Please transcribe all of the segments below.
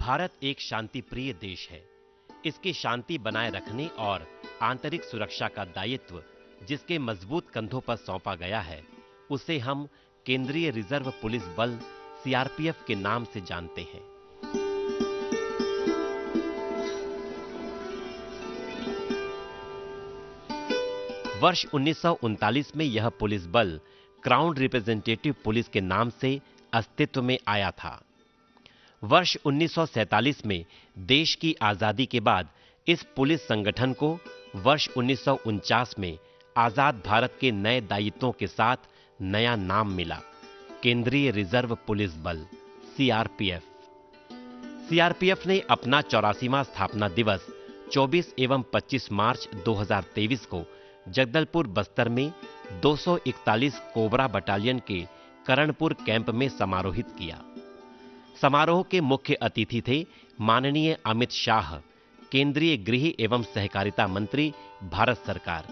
भारत एक शांतिप्रिय देश है। इसकी शांति बनाए रखने और आंतरिक सुरक्षा का दायित्व जिसके मजबूत कंधों पर सौंपा गया है, उसे हम केंद्रीय रिजर्व पुलिस बल सीआरपीएफ के नाम से जानते हैं। वर्ष 1939 में यह पुलिस बल क्राउन रिप्रेजेंटेटिव पुलिस के नाम से अस्तित्व में आया था। वर्ष 1947 में देश की आजादी के बाद इस पुलिस संगठन को वर्ष 1949 में आजाद भारत के नए दायित्वों के साथ नया नाम मिला, केंद्रीय रिजर्व पुलिस बल सीआरपीएफ। सीआरपीएफ ने अपना 84वां स्थापना दिवस 24 एवं 25 मार्च 2023 को जगदलपुर बस्तर में 241 कोबरा बटालियन के करणपुर कैंप में समारोहित किया। समारोह के मुख्य अतिथि थे माननीय अमित शाह, केंद्रीय गृह एवं सहकारिता मंत्री, भारत सरकार।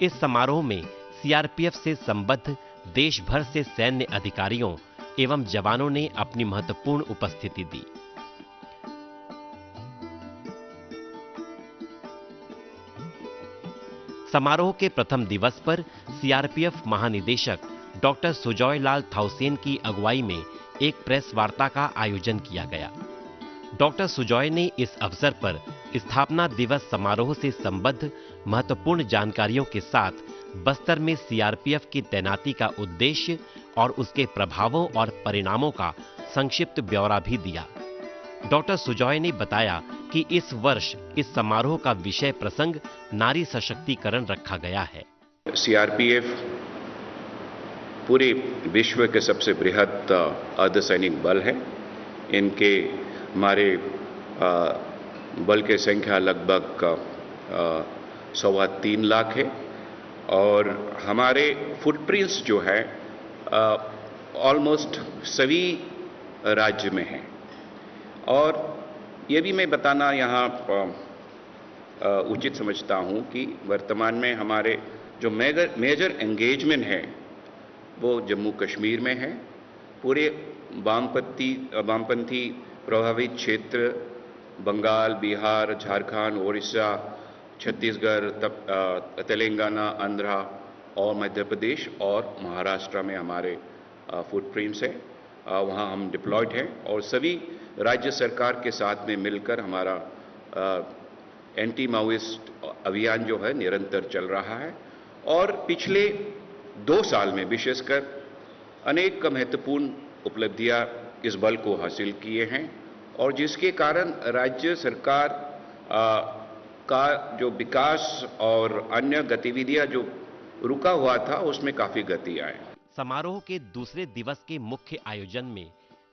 इस समारोह में सीआरपीएफ से संबद्ध देश भर से सैन्य अधिकारियों एवं जवानों ने अपनी महत्वपूर्ण उपस्थिति दी। समारोह के प्रथम दिवस पर सीआरपीएफ महानिदेशक डॉक्टर सुजॉय लाल थाउसेन की अगुवाई में एक प्रेस वार्ता का आयोजन किया गया। डॉक्टर सुजॉय ने इस अवसर पर स्थापना दिवस समारोह से संबद्ध महत्वपूर्ण जानकारियों के साथ बस्तर में सीआरपीएफ की तैनाती का उद्देश्य और उसके प्रभावों और परिणामों का संक्षिप्त ब्यौरा भी दिया। डॉक्टर सुजॉय ने बताया कि इस वर्ष इस समारोह का विषय प्रसंग नारी सशक्तिकरण रखा गया है। सीआरपीएफ पूरे विश्व के सबसे बृहद अर्धसैनिक बल है। इनके हमारे बल की संख्या लगभग 3.25 लाख है और हमारे फुटप्रिंट्स जो है ऑलमोस्ट सभी राज्य में हैं। और ये भी मैं बताना यहाँ उचित समझता हूँ कि वर्तमान में हमारे जो मेजर एंगेजमेंट है वो जम्मू कश्मीर में है। पूरे वामपंथी प्रभावित क्षेत्र बंगाल, बिहार, झारखंड, उड़ीसा, छत्तीसगढ़, तेलंगाना, आंध्र और मध्य प्रदेश और महाराष्ट्र में हमारे फुटप्रिंट्स हैं। वहाँ हम डिप्लॉयड हैं और सभी राज्य सरकार के साथ में मिलकर हमारा एंटी माओइस्ट अभियान जो है निरंतर चल रहा है। और पिछले 2 साल में विशेषकर अनेक महत्वपूर्ण उपलब्धियां इस बल को हासिल किए हैं और जिसके कारण राज्य सरकार का जो विकास और अन्य गतिविधियां जो रुका हुआ था उसमें काफी गति आई। समारोह के दूसरे दिवस के मुख्य आयोजन में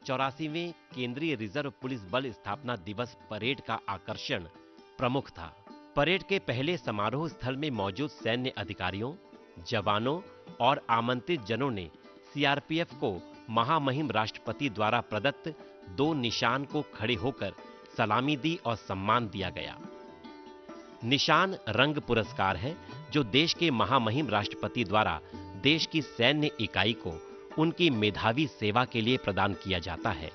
84वें केंद्रीय रिजर्व पुलिस बल स्थापना दिवस परेड का आकर्षण प्रमुख था। परेड के पहले समारोह स्थल में मौजूद सैन्य अधिकारियों, जवानों और आमंत्रित जनों ने सीआरपीएफ को महामहिम राष्ट्रपति द्वारा प्रदत्त 2 निशान को खड़े होकर सलामी दी और सम्मान दिया गया। निशान रंग पुरस्कार है जो देश के महामहिम राष्ट्रपति द्वारा देश की सैन्य इकाई को उनकी मेधावी सेवा के लिए प्रदान किया जाता है।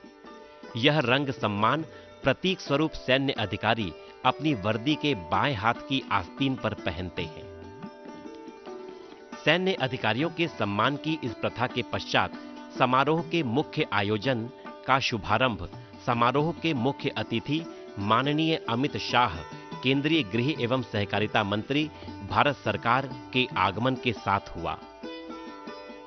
यह रंग सम्मान प्रतीक स्वरूप सैन्य अधिकारी अपनी वर्दी के बाएं हाथ की आस्तीन पर पहनते हैं। सैन्य अधिकारियों के सम्मान की इस प्रथा के पश्चात समारोह के मुख्य आयोजन का शुभारंभ समारोह के मुख्य अतिथि माननीय अमित शाह, केंद्रीय गृह एवं सहकारिता मंत्री, भारत सरकार के आगमन के साथ हुआ।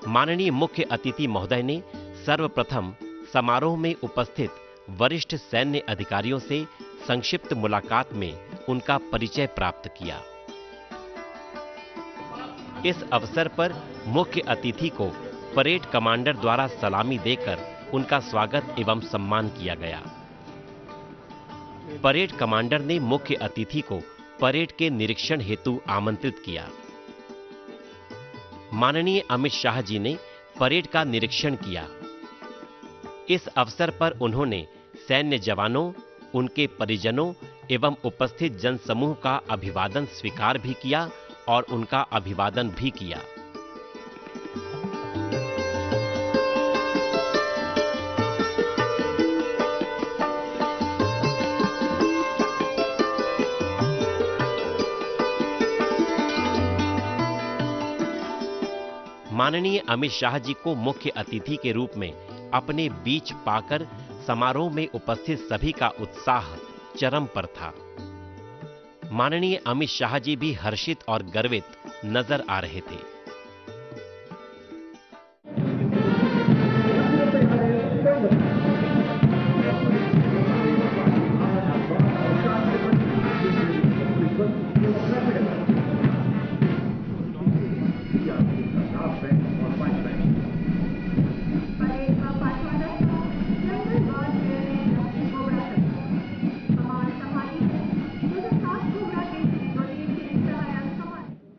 माननीय मुख्य अतिथि महोदय ने सर्वप्रथम समारोह में उपस्थित वरिष्ठ सैन्य अधिकारियों से संक्षिप्त मुलाकात में उनका परिचय प्राप्त किया। इस अवसर पर मुख्य अतिथि को परेड कमांडर द्वारा सलामी देकर उनका स्वागत एवं सम्मान किया गया। परेड कमांडर ने मुख्य अतिथि को परेड के निरीक्षण हेतु आमंत्रित किया। माननीय अमित शाह जी ने परेड का निरीक्षण किया। इस अवसर पर उन्होंने सैन्य जवानों, उनके परिजनों एवं उपस्थित जनसमूह का अभिवादन स्वीकार भी किया और उनका अभिवादन भी किया। माननीय अमित शाह जी को मुख्य अतिथि के रूप में अपने बीच पाकर समारोह में उपस्थित सभी का उत्साह चरम पर था। माननीय अमित शाह जी भी हर्षित और गर्वित नजर आ रहे थे।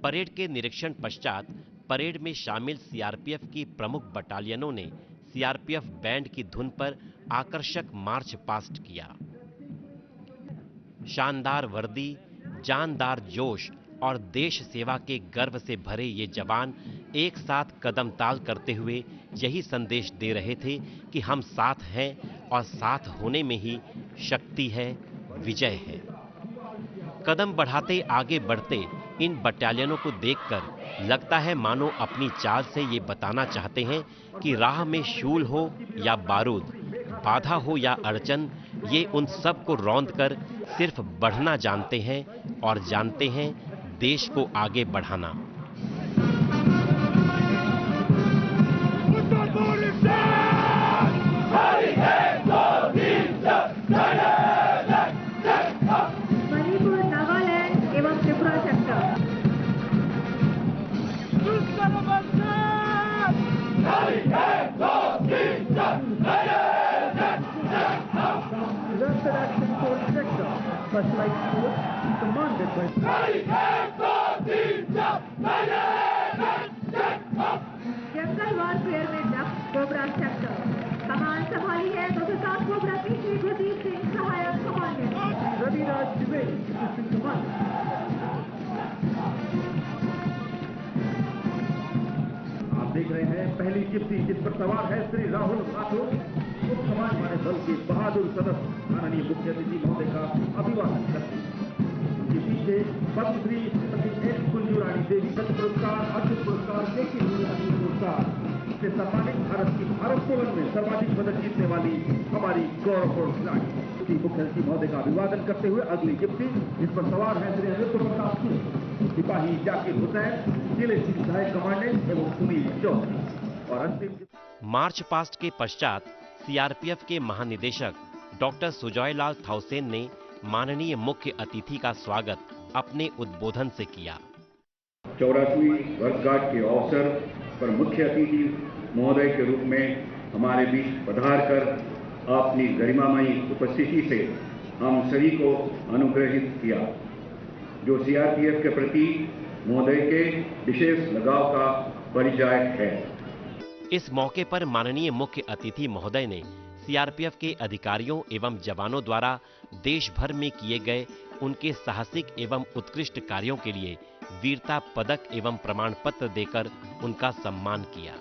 परेड के निरीक्षण पश्चात परेड में शामिल सीआरपीएफ की प्रमुख बटालियनों ने सीआरपीएफ बैंड की धुन पर आकर्षक मार्च पास्ट किया। शानदार वर्दी, जानदार जोश और देश सेवा के गर्व से भरे ये जवान एक साथ कदम ताल करते हुए यही संदेश दे रहे थे कि हम साथ हैं और साथ होने में ही शक्ति है, विजय है। कदम बढ़ाते आगे बढ़ते इन बटालियनों को देखकर लगता है मानो अपनी चाल से ये बताना चाहते हैं कि राह में शूल हो या बारूद, बाधा हो या अड़चन, ये उन सब को रौंद कर सिर्फ बढ़ना जानते हैं और जानते हैं देश को आगे बढ़ाना। जंगल वॉरफेयर में डक कोबरा सेक्टर कमान संभाली है 207 कोबरा पीछे गुरदीप सिंह सहायक कमांडेंट रविराज द्विवेदी। आप देख रहे हैं पहली जिप्सी जिस पर सवार है श्री राहुल राठौर, उप कमान हमारे बल के बहादुर सदस्य माननीय मुख्य अतिथि महोदय का अभिवादन करते हैं। उनके पीछे पद्मश्री कुंजू रानी देवी दत्त पुरस्कार, अर्जुन पुरस्कार, देखी पुरस्कार से सम्मानित भारत की भारोत्तोलन में सर्वाधिक पदक जीतने वाली हमारी गौरवपूर्ण खिलाड़ी मुख्य अतिथि महोदय का अभिवादन करते हुए अगली जिप्सी जिस पर सवार है श्री अनिरुद्ध प्रताप सिंह, सिपाही जाकिर हुसैन, जिले सिंह सहायक कमांडेंट एवं सुनील चौधरी। और अंतिम मार्च पास्ट के पश्चात सीआरपीएफ के महानिदेशक डॉक्टर सुजॉय लाल थाउसेन ने माननीय मुख्य अतिथि का स्वागत अपने उद्बोधन से किया। 84वीं वर्षगांठ के अवसर पर मुख्य अतिथि महोदय के रूप में हमारे बीच पधार कर अपनी गरिमामयी उपस्थिति से हम सभी को अनुग्रहित किया, जो सीआरपीएफ के प्रति महोदय के विशेष लगाव का परिचायक है। इस मौके पर माननीय मुख्य अतिथि महोदय ने सीआरपीएफ के अधिकारियों एवं जवानों द्वारा देश भर में किए गए उनके साहसिक एवं उत्कृष्ट कार्यों के लिए वीरता पदक एवं प्रमाण पत्र देकर उनका सम्मान किया।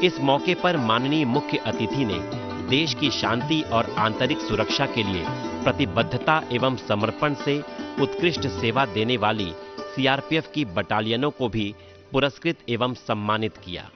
इस मौके पर माननीय मुख्य अतिथि ने देश की शांति और आंतरिक सुरक्षा के लिए प्रतिबद्धता एवं समर्पण से उत्कृष्ट सेवा देने वाली सीआरपीएफ की बटालियनों को भी पुरस्कृत एवं सम्मानित किया।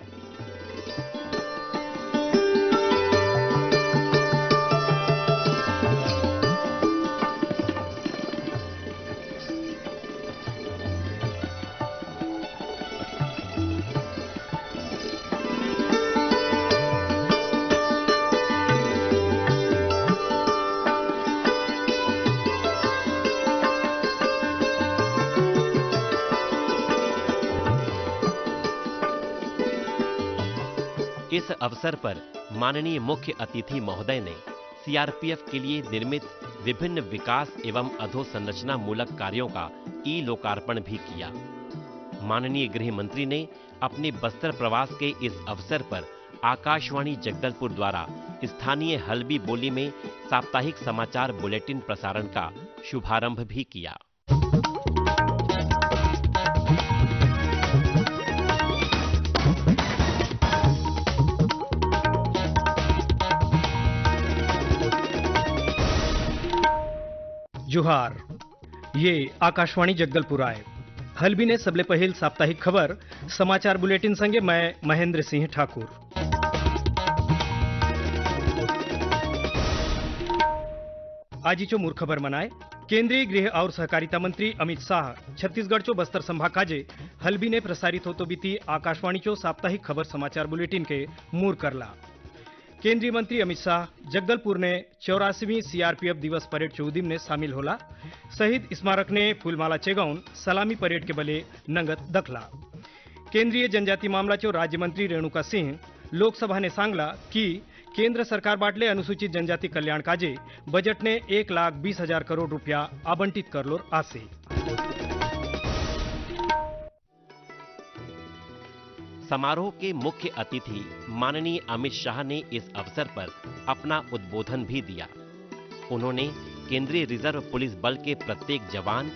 इस अवसर पर माननीय मुख्य अतिथि महोदय ने सीआरपीएफ के लिए निर्मित विभिन्न विकास एवं अधोसंरचना मूलक कार्यों का ई लोकार्पण भी किया। माननीय गृह मंत्री ने अपने बस्तर प्रवास के इस अवसर पर आकाशवाणी जगदलपुर द्वारा स्थानीय हल्बी बोली में साप्ताहिक समाचार बुलेटिन प्रसारण का शुभारंभ भी किया। जोहार, ये आकाशवाणी जगदलपुर आए हल्बी ने सबले पहिल साप्ताहिक खबर समाचार बुलेटिन संगे मैं महेंद्र सिंह ठाकुर। आजीचो मूर खबर मनाए केंद्रीय गृह और सहकारिता मंत्री अमित शाह छत्तीसगढ़ चो बस्तर संभाग काजे हल्बी ने प्रसारित होतो बीती आकाशवाणी चो साप्ताहिक खबर समाचार बुलेटिन के मूर करला। केंद्रीय मंत्री अमित शाह जगदलपुर ने 84वीं सीआरपीएफ दिवस परेड चौदिम ने शामिल होला। शहीद स्मारक ने फूलमाला चेगाउन सलामी परेड के बले नंगत दखला। केंद्रीय जनजाति मामला चो राज्य मंत्री रेणुका सिंह लोकसभा ने सांगला कि केंद्र सरकार बाटले अनुसूचित जनजाति कल्याण काजे बजट ने 1,20,000 करोड़ रुपया आवंटित करलोर आसे। समारोह के मुख्य अतिथि माननीय अमित शाह ने इस अवसर पर अपना उद्बोधन भी दिया। उन्होंने केंद्रीय रिजर्व पुलिस बल के प्रत्येक जवान,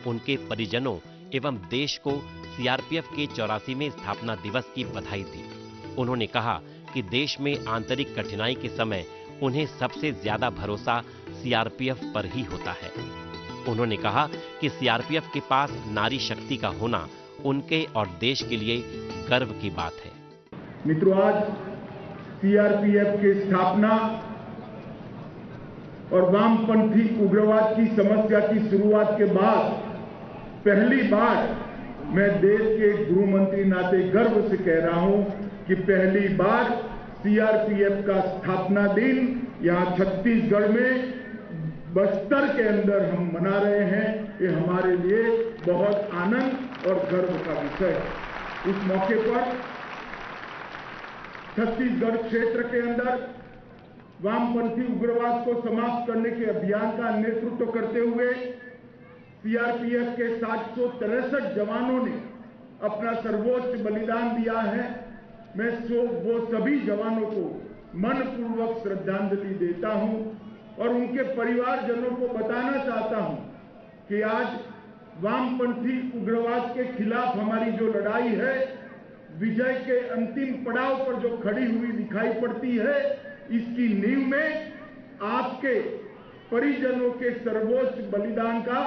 उनके परिजनों एवं देश को सीआरपीएफ के 84वें स्थापना दिवस की बधाई दी। उन्होंने कहा कि देश में आंतरिक कठिनाई के समय उन्हें सबसे ज्यादा भरोसा सीआरपीएफ पर ही होता है। उन्होंने कहा कि सीआरपीएफ के पास नारी शक्ति का होना उनके और देश के लिए गर्व की बात है। मित्रों, आज सीआरपीएफ की स्थापना और वामपंथी उग्रवाद की समस्या की शुरुआत के बाद पहली बार मैं देश के गृह मंत्री नाते गर्व से कह रहा हूं कि पहली बार सीआरपीएफ का स्थापना दिन यहां छत्तीसगढ़ में बस्तर के अंदर हम मना रहे हैं। ये हमारे लिए बहुत आनंद और गर्व का विषय है। इस मौके पर छत्तीसगढ़ क्षेत्र के अंदर वामपंथी उग्रवाद को समाप्त करने के अभियान का नेतृत्व करते हुए सीआरपीएफ के 763 जवानों ने अपना सर्वोच्च बलिदान दिया है। मैं वो सभी जवानों को मनपूर्वक श्रद्धांजलि देता हूं और उनके परिवारजनों को बताना चाहता हूं कि आज वामपंथी उग्रवाद के खिलाफ हमारी जो लड़ाई है, विजय के अंतिम पड़ाव पर जो खड़ी हुई दिखाई पड़ती है, इसकी नींव में आपके परिजनों के सर्वोच्च बलिदान का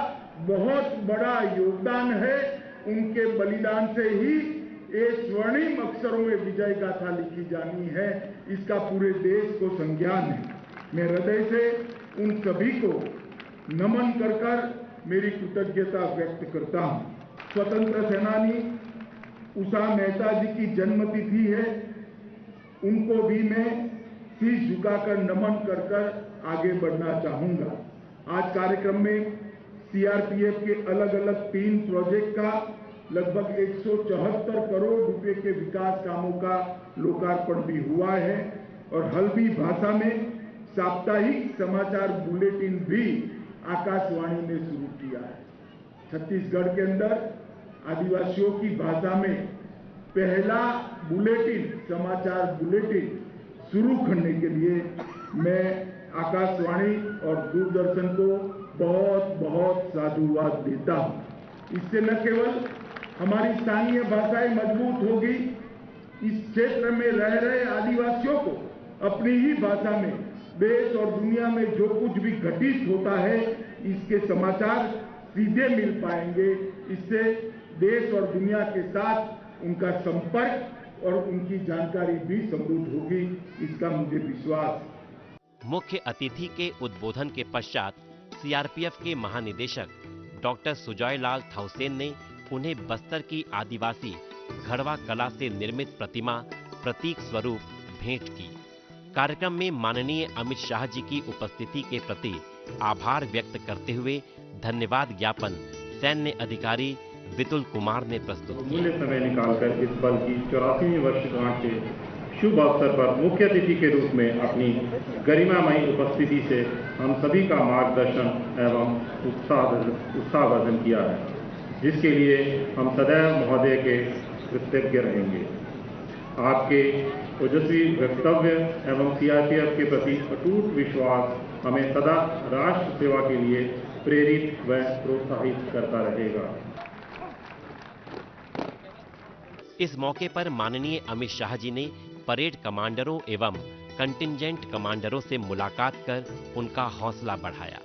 बहुत बड़ा योगदान है। उनके बलिदान से ही ये स्वर्णिम अक्षरों में विजय गाथा लिखी जानी है, इसका पूरे देश को संज्ञान है। मैं हृदय से उन सभी को नमन कर मेरी कृतज्ञता व्यक्त करता हूं। स्वतंत्र सेनानी उषा मेहता जी की जन्मतिथि है, उनको भी मैं शीश झुकाकर नमन कर आगे बढ़ना चाहूंगा। आज कार्यक्रम में सीआरपीएफ के अलग अलग 3 प्रोजेक्ट का लगभग 174 करोड़ रुपए के विकास कामों का लोकार्पण भी हुआ है और हल्बी भाषा में साप्ताहिक समाचार बुलेटिन भी आकाशवाणी ने शुरू किया है। छत्तीसगढ़ के अंदर आदिवासियों की भाषा में पहला बुलेटिन, समाचार बुलेटिन शुरू करने के लिए मैं आकाशवाणी और दूरदर्शन को बहुत बहुत साधुवाद देता हूं। इससे न केवल हमारी स्थानीय भाषाएं मजबूत होगी, इस क्षेत्र में रह रहे आदिवासियों को अपनी ही भाषा में देश और दुनिया में जो कुछ भी घटित होता है, इसके समाचार सीधे मिल पाएंगे। इससे देश और दुनिया के साथ उनका संपर्क और उनकी जानकारी भी समृद्ध होगी, इसका मुझे विश्वास है। मुख्य अतिथि के उद्बोधन के पश्चात सीआरपीएफ के महानिदेशक डॉक्टर सुजॉय लाल थाउसेन ने उन्हें बस्तर की आदिवासी घड़वा कला से निर्मित प्रतिमा प्रतीक स्वरूप भेंट की। कार्यक्रम में माननीय अमित शाह जी की उपस्थिति के प्रति आभार व्यक्त करते हुए धन्यवाद ज्ञापन सैन्य अधिकारी वितुल कुमार ने प्रस्तुत किया। मूल्य समय निकालकर इस बल की 84वीं वर्षगांठ के शुभ अवसर पर मुख्य अतिथि के रूप में अपनी गरिमामयी उपस्थिति से हम सभी का मार्गदर्शन एवं उत्साहवर्धन किया है, जिसके लिए हम सदैव महोदय के कृतज्ञ रहेंगे। आपके ओजस्वी वक्तव्य एवं सीआरपीएफ के प्रति अटूट विश्वास हमें सदा राष्ट्र सेवा के लिए प्रेरित व प्रोत्साहित करता रहेगा। इस मौके पर माननीय अमित शाह जी ने परेड कमांडरों एवं कंटिंजेंट कमांडरों से मुलाकात कर उनका हौसला बढ़ाया।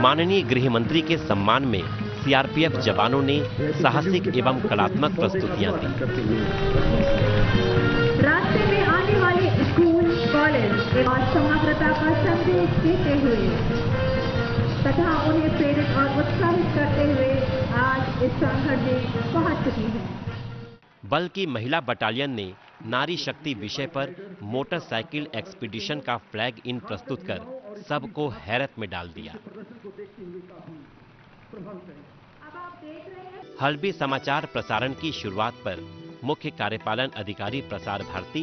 माननीय गृह मंत्री के सम्मान में सीआरपीएफ जवानों ने साहसिक एवं कलात्मक प्रस्तुतियां दी। रास्ते में आने वाले स्कूल, कॉलेज एवं समग्रता का संदेश देते हुए तथा उन्हें प्रेरित और उत्साहित करते हुए आज इस संघर्ष में पहुंच चुकी है। बल की महिला बटालियन ने नारी शक्ति विषय पर मोटरसाइकिल एक्सपीडिशन का फ्लैग इन प्रस्तुत कर सबको हैरत में डाल दिया। हल्बी समाचार प्रसारण की शुरुआत पर मुख्य कार्यपालन अधिकारी प्रसार भारती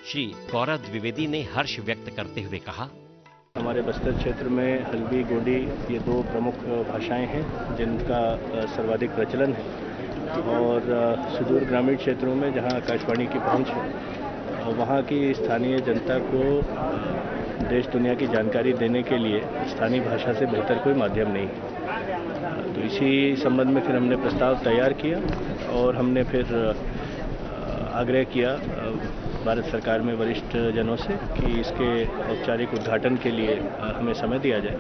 श्री गौरव द्विवेदी ने हर्ष व्यक्त करते हुए कहा, हमारे बस्तर क्षेत्र में हल्बी, गोंडी ये दो प्रमुख भाषाएं हैं जिनका सर्वाधिक प्रचलन है और सुदूर ग्रामीण क्षेत्रों में जहां आकाशवाणी की पहुंच है वहां की स्थानीय जनता को देश दुनिया की जानकारी देने के लिए स्थानीय भाषा से बेहतर कोई माध्यम नहीं है। तो इसी संबंध में फिर हमने प्रस्ताव तैयार किया और हमने फिर आग्रह किया भारत सरकार में वरिष्ठ जनों से कि इसके औपचारिक उद्घाटन के लिए हमें समय दिया जाए।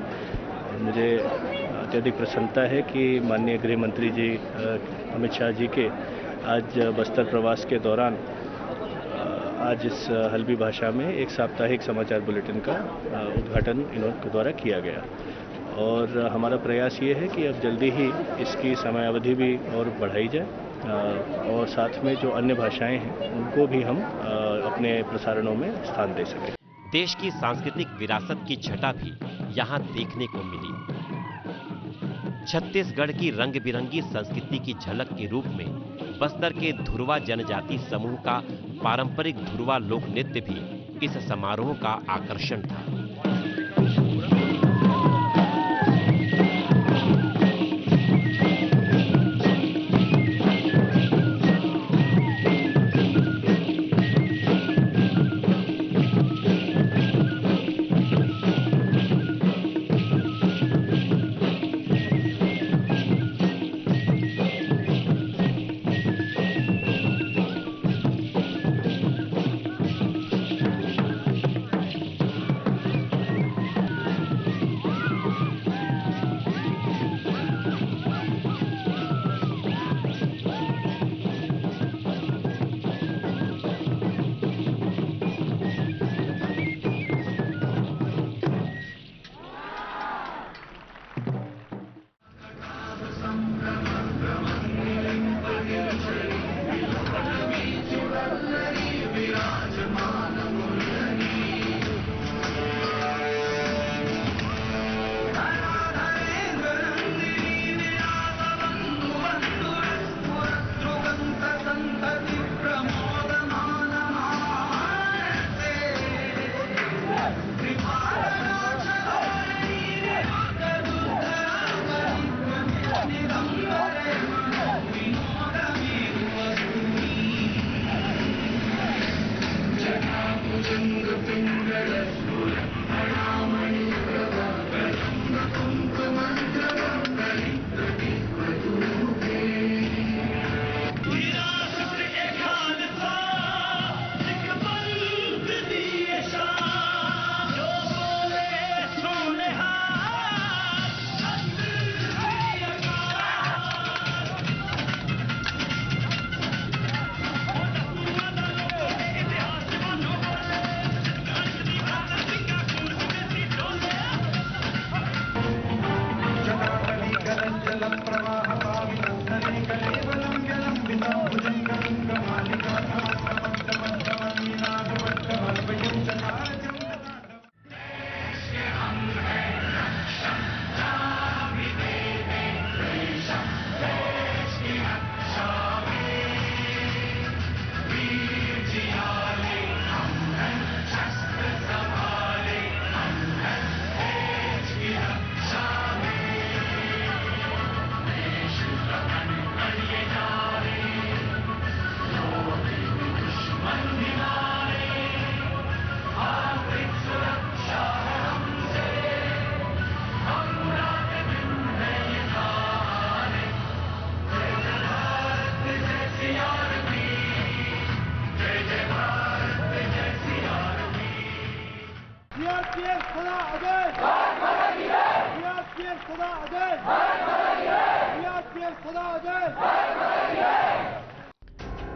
मुझे अत्यधिक प्रसन्नता है कि माननीय गृह मंत्री जी अमित शाह जी के आज बस्तर प्रवास के दौरान आज इस हल्बी भाषा में एक साप्ताहिक समाचार बुलेटिन का उद्घाटन इनके द्वारा किया गया और हमारा प्रयास ये है कि अब जल्दी ही इसकी समयावधि भी और बढ़ाई जाए और साथ में जो अन्य भाषाएं हैं उनको भी हम अपने प्रसारणों में स्थान दे सकें। देश की सांस्कृतिक विरासत की छटा भी यहाँ देखने को मिली। छत्तीसगढ़ की रंग बिरंगी संस्कृति की झलक के रूप में बस्तर के धुरवा जनजाति समूह का पारंपरिक धुरवा लोक नृत्य भी इस समारोह का आकर्षण था।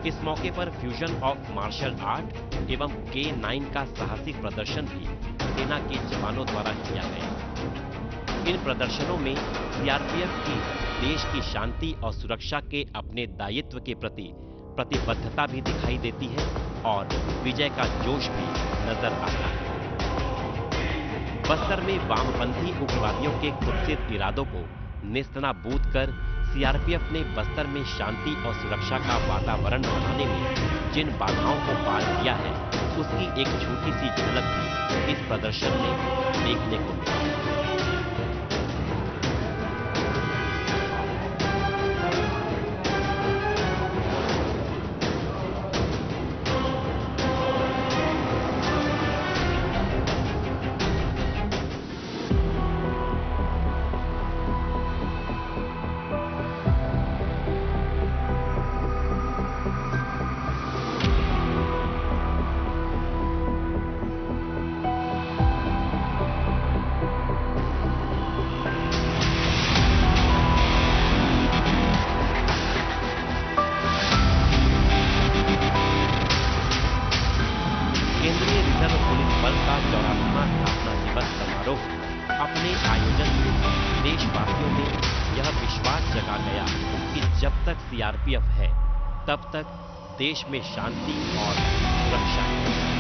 इस मौके पर फ्यूजन ऑफ मार्शल आर्ट एवं K9 का साहसिक प्रदर्शन भी सेना के जवानों द्वारा किया गया। इन प्रदर्शनों में सीआरपीएफ की देश की शांति और सुरक्षा के अपने दायित्व के प्रति प्रतिबद्धता भी दिखाई देती है और विजय का जोश भी नजर आता है। बस्तर में वामपंथी उग्रवादियों के कुत्सित इरादों को नेस्तनाबूद कर सीआरपीएफ ने बस्तर में शांति और सुरक्षा का वातावरण बनाने में जिन बाधाओं को पार किया है, उसकी एक छोटी सी झलक भी इस प्रदर्शन में देखने को मिली। केंद्रीय रिजर्व पुलिस बल का 84वां स्थापना दिवस समारोह अपने आयोजन से देशवासियों में यह विश्वास जगा गया कि जब तक सीआरपीएफ है, तब तक देश में शांति और सुरक्षा है।